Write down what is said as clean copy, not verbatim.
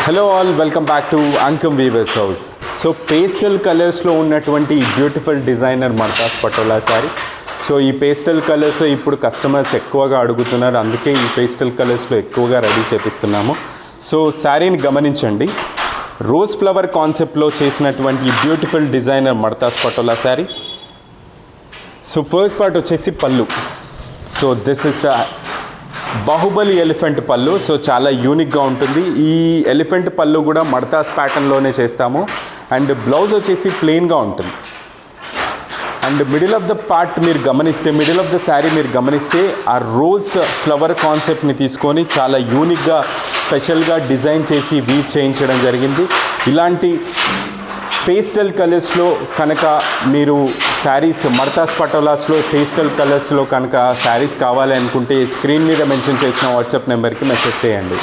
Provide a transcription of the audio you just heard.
Hello all, welcome back to Ankam weavers house. So pastel కలర్స్లో ఉన్నటువంటి beautiful designer మర్తాస్ Patola sari. So ఈ పేస్టల్ కలర్స్ ఇప్పుడు కస్టమర్స్ ఎక్కువగా అడుగుతున్నారు, అందుకే ఈ పేస్టల్ కలర్స్లో ఎక్కువగా రెడీ చేపిస్తున్నాము. సో శారీని గమనించండి, రోజ్ ఫ్లవర్ కాన్సెప్ట్లో చేసినటువంటి ఈ బ్యూటిఫుల్ డిజైనర్ మర్తాస్ Patola sari. So first part వచ్చేసి పళ్ళు. So this is the Baahubali elephant పళ్ళు. సో చాలా యూనిక్గా ఉంటుంది. ఈ ఎలిఫెంట్ పళ్ళు కూడా మర్తాస్ ప్యాటర్న్లోనే చేస్తాము. అండ్ బ్లౌజ్ వచ్చేసి ప్లెయిన్గా ఉంటుంది. And middle of the part మీరు గమనిస్తే, మిడిల్ ఆఫ్ ద శారీ మీరు గమనిస్తే ఆ రోజ్ ఫ్లవర్ కాన్సెప్ట్ని తీసుకొని చాలా యూనిక్గా స్పెషల్గా డిజైన్ చేసి వీవ్ చేయించడం జరిగింది. ఇలాంటి పేస్టల్ కలర్స్లో కనుక మీరు శారీస్, మర్తాస్ పటోలాస్లో పేస్టల్ కలర్స్లో కనుక శారీస్ కావాలి అనుకుంటే స్క్రీన్ మీద మెన్షన్ చేసిన వాట్సాప్ నెంబర్కి మెసేజ్ చేయండి.